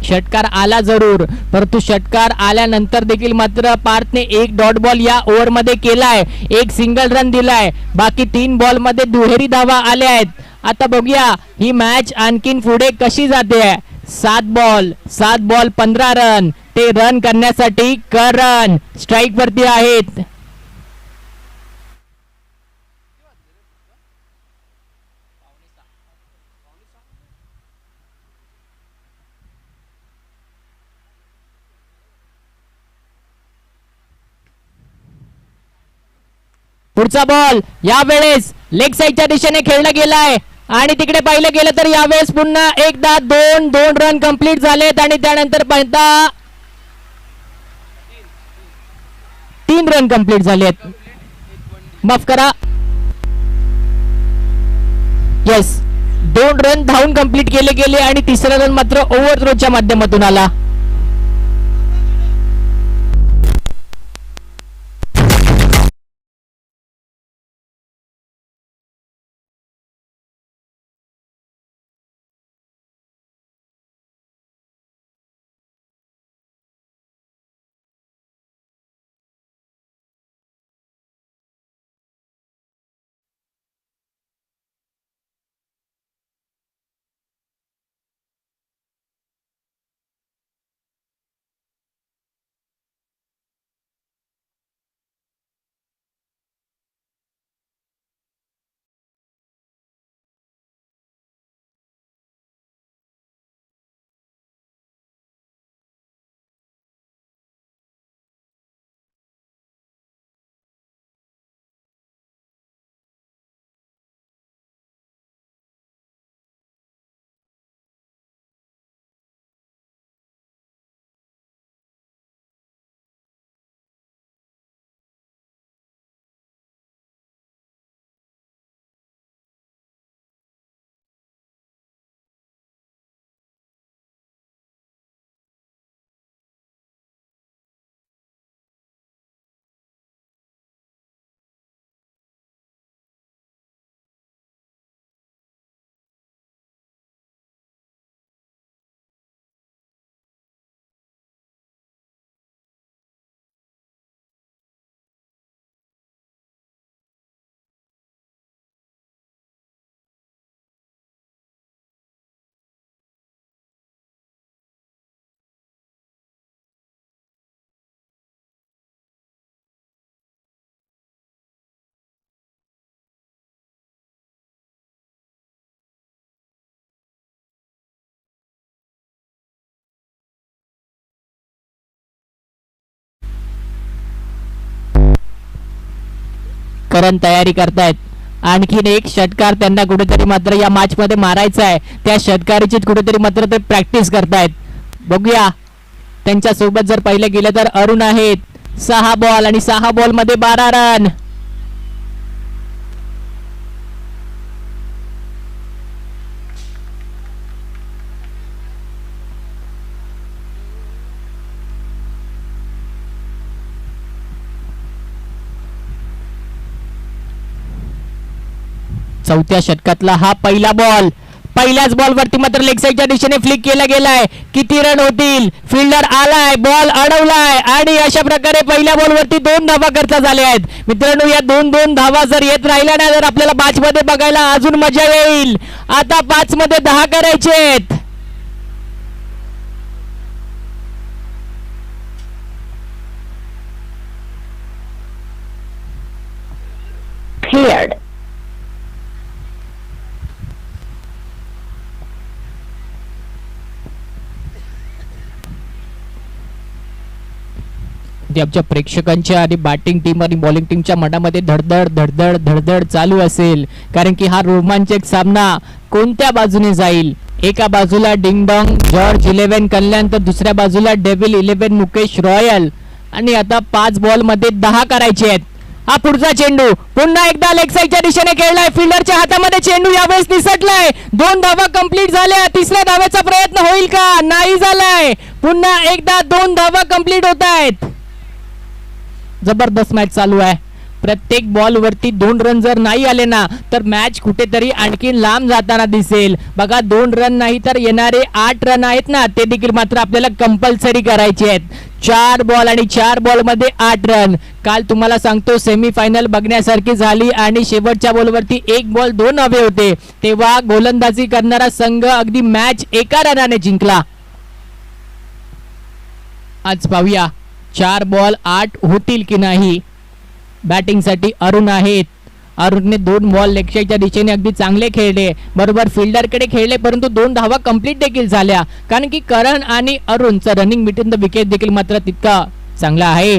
D: षटकार आला जरूर, परंतु षटकार आल्यानंतर देखील मात्र पार्थने 1 डॉट बॉल या ओव्हर मध्ये केलाय, 1 सिंगल रन दिलाय. बाकी 3 बॉल मध्ये दुहेरी धावा आल्या आहेत. आता बघूया ही मॅच आणखीन पुढे कशी जाते. 7 बॉल 15 रन. ते रन करण्यासाठी करण स्ट्राईक वरती आहेत. पुढचा बॉल यावेळेस लेग साईडच्या दिशेने खेळला गेलाय आणि तिकडे पाहिलं गेलं तर यावेळेस पुन्हा एकदा 2 रन कंप्लीट झालेत आणि त्यानंतर पाहता 3 रन कंप्लीट झालेत. माफ करा, येस 2 रन धावून कंप्लीट केले गेले आणि 3रा रन मात्र ओव्हर थ्रोच्या माध्यमातून आला. करण तयारी करतायत. आणखीन एक षटकार त्यांना कुठेतरी मात्र या मॅच मध्ये मारायचा आहे. त्या षटकारीची कुठेतरी मात्र ते प्रॅक्टिस करतायत. बघूया त्यांच्या सोबत जर पहिले गेले तर अरुण आहेत. 6 बॉल आणि 6 बॉल मध्ये 12 रन. चौथ्या षटकातला हा पहिला बॉल. पहिल्याच बॉल वरती मात्र लेग साईडच्या दिशेने फ्लिक केला गेलाय. किती रन होतील? फिल्डर आलाय, बॉल अडवलाय आणि अशा प्रकारे पहिल्या बॉल वरती 2 धावा खर्च झाल्या आहेत. मित्रांनो, या 2-2 धावा जर येत राहिल्या ना तर आपल्याला 5 मध्ये बघायला अजून मजा येईल. आता 5 मध्ये 10 करायचे आहेत.
B: Cleared.
D: आमच्या प्रेक्षकांच्या आणि बॅटिंग टीम आणि बॉलिंग टीमच्या मनामध्ये धडधड धडधड धडधड चालू असेल, कारण की हा रोमांचक सामना कोणत्या बाजूने जाईल. एका बाजूला डिंगडॉंग जॉर्ज 11 कल्याण तर दुसऱ्या बाजूला डेव्हिल 11 मुकेश रॉयल. आणि आता 5 बॉल मध्ये 10 करायचे आहेत. हा पुढचा चेंडू पुन्हा एकदा लेग साईडच्या दिशेने खेळलाय. फिल्डरच्या हातामध्ये चेंडू यावेळेस निसटलाय. 2 धावा कंप्लीट झाल्या. तिसऱ्या धावेचा प्रयत्न होईल का? नाही झालाय. पुन्हा एकदा 2 धावा कंप्लीट होत आहेत. जबरदस्त मॅच चालू आहे. प्रत्येक बॉल वरती 2 रन जर नाही आले ना तर मॅच कुठेतरी आणखी लांब जाताना दिसेल. बघा, 2 रन नाही तर येणारे 8 रन आहेत ना ते देखील मात्र आपल्याला कंपल्सरी करायचे आहेत. 4 बॉल आणि 4 बॉल मध्ये 8 रन. काल तुम्हाला सांगतो सेमीफायनल बघण्यासारखी झाली आणि शेवटच्या बॉलवरती 1 बॉल 2 हवे होते, तेव्हा गोलंदाजी करणारा संघ अगदी मॅच 1 रनाने जिंकला. आज पाहूया 4 बॉल 8 होतील की नाही. बॅटिंग साठी अरुण आहेत. अरुणने 2 बॉल लेगच्या दिशेने अगदी चांगले खेळले, बरोबर फिल्डरकडे खेळले, परंतु 2 धावा कंप्लीट देखील झाल्या, कारण की करण आणि अरुणचा रनिंग बिटवीन द विकेट देखील मात्र तितका चांगला आहे.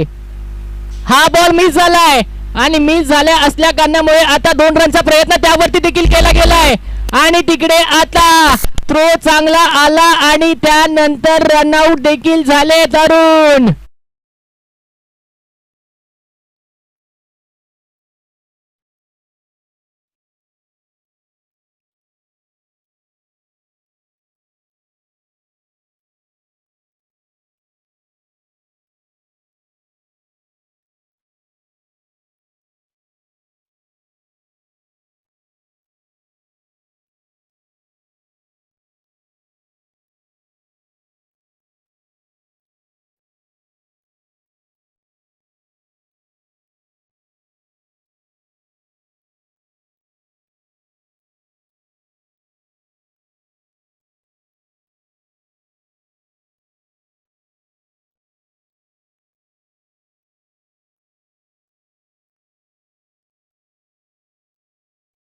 D: हा बॉल मिस झालाय आणि मिस झाल्या असल्या कारणामुळे आता 2 रनचा प्रयत्न त्यावरती देखील केला गेलाय आणि तिकडे आता थ्रो चांगला आला आणि त्यानंतर रनआउट देखील झाले अरुण.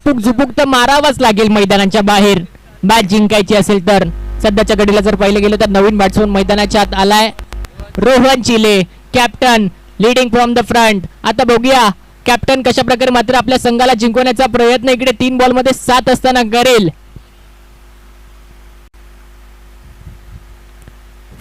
D: झुपूक तर मारावाच लागेल मैदानाच्या बाहेर मॅच जिंकायची असेल तर. सध्याच्या घडीला जर पाहिलं गेलं तर नवीन बॅट्समन मैदानाच्या आत आलाय Rohan Chile, captain leading from the front. आता बघूया कॅप्टन कशा प्रकारे मात्र आपल्या संघाला जिंकवण्याचा प्रयत्न इकडे 3 बॉल मध्ये 7 असताना करेल.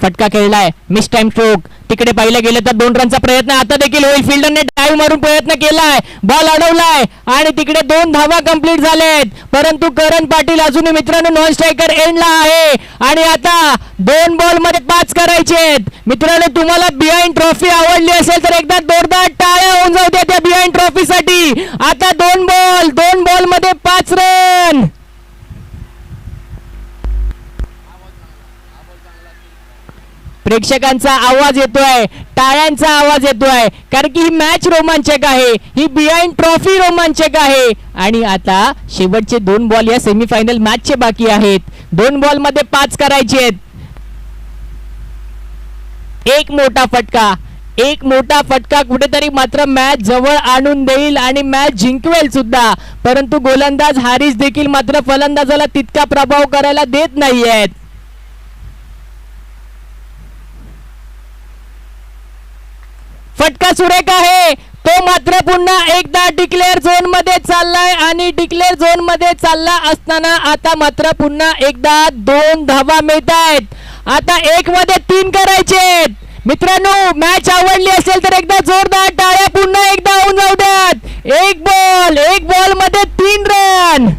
D: फटका खेळलाय, मिस टाइम स्ट्रोक. तिकडे पाहिलं गेलं तर 2 रनचा प्रयत्न आता देखील होईल. फिल्डरने डाईव्ह मारून प्रयत्न केलाय, बॉल अडवलाय आणि तिकडे 2 धावा कंप्लीट झालेत, परंतु करण पाटील अजूनही मित्रांनो नॉन स्ट्रायकर एंडला आहे आणि आता 2 बॉल मध्ये 5 करायचेत. मित्रांनो, तुम्हाला बिहाइंड ट्रॉफी आवडली असेल तर एकदा जोरदार टाळ्या होऊन जाऊ द्या त्या बिहाइंड ट्रॉफी साठी. आता 2 बॉल मध्ये 5 रन. प्रेक्षकांचा आवाज येतोय, टाळ्यांचा आवाज येतोय, कारण की ही मॅच रोमांचक आहे, ही बिहाइंड ट्रॉफी रोमांचक आहे. आणि आता शेवटचे 2 बॉल या सेमीफायनल मॅचचे बाकी आहेत. 2 बॉल मध्ये 5 करायचे आहेत. एक मोठा फटका कुठेतरी मात्र मॅच जवळ आणून देईल आणि मॅच जिंकवेल सुद्धा, परंतु गोलंदाज हारिस देखील मात्र फलंदाजाला तितका प्रभाव करायला देत नाहीयेत. फटका सुरेख आहे, तो मात्र पुन्हा एकदा डिक्लेअर झोन मध्ये चाललाय आणि डिक्लेअर झोन मध्ये चालला असताना आता मात्र पुन्हा एकदा 2 धावा मिळत आहेत. आता 1 मध्ये 3 करायचे. मित्रांनो, मॅच आवडली असेल तर एकदा जोरदार टाळ्या पुन्हा एकदा होऊन जाऊ द्यात. एक बॉल मध्ये 3 रन.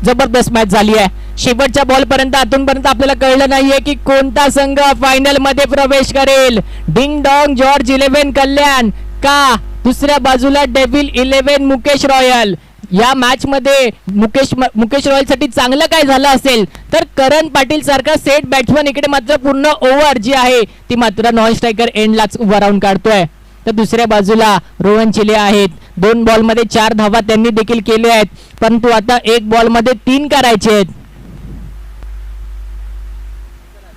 D: जबरदस्त मॅच झाली आहे. शेवटच्या बॉल पर्यंत आतूनपर्यंत आपल्याला कळलं नाहीये की कोणता संघ फायनल मध्ये प्रवेश करेल. डिंग डॉंग जॉर्ज 11 कल्याण का दुसऱ्या बाजूला डेव्हिल 11 मुकेश रॉयल. या मॅच मध्ये मुकेश रॉयल साठी चांगलं काय झालं असेल तर करण पाटील सारखा सेट बॅट्समन इकडे मात्र पूर्ण ओव्हर जी आहे ती मात्र नॉन स्ट्रायकर एंडलाच उभा राहून काढतोय. तर दुसऱ्या बाजूला रोहन चिले आहेत. 2 बॉल मध्ये 4 धावा त्यांनी देखील केल्या आहेत, परंतु आता 1 बॉल मध्ये 3 करायचे आहेत.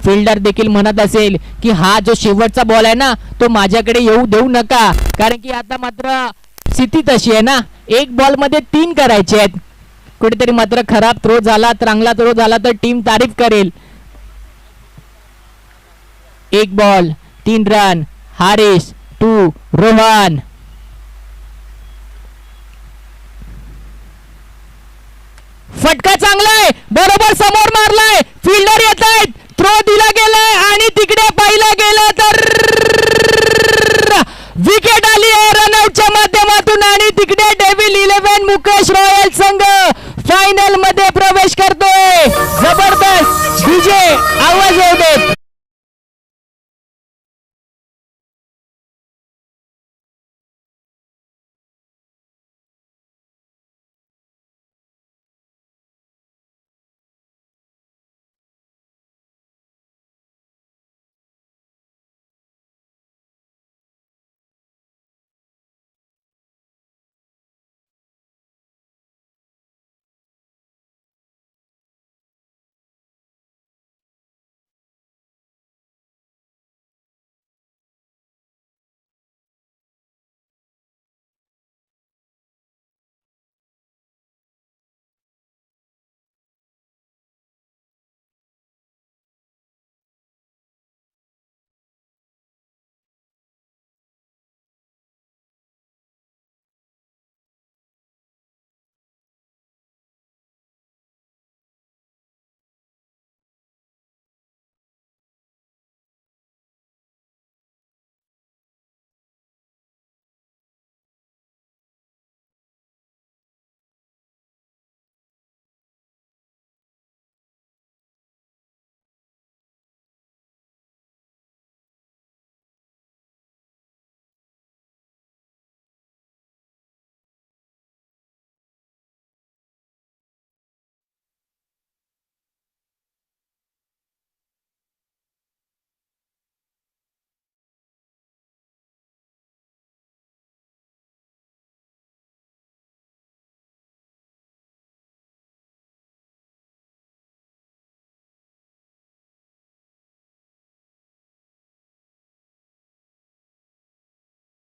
D: फिल्डर देखील म्हणत असेल की हा जो शेवटचा बॉल आहे ना तो माझ्याकडे येऊ देऊ नका, कारण की आता मात्र स्थिती तशी आहे ना. 1 बॉल मध्ये 3 करायचे आहेत. कुठेतरी मात्र खराब थ्रो झाला, चांगला थ्रो झाला तर टीम तारीफ करेल. 1 बॉल 3 रन. हारिस 2 रोहन. फटका चांगलाय, बरोबर समोर मारलाय. फिल्डर येत आहेत, थ्रो दिला गेलाय आणि तिकडे पाहिलं गेलं तर विकेट आली आहे रनआउटच्या माध्यमातून आणि तिकडे डेव्हिल 11 मुकेश रॉयल संघ फायनल मध्ये प्रवेश करतोय. जबरदस्त. विजय आवाज येऊ देत.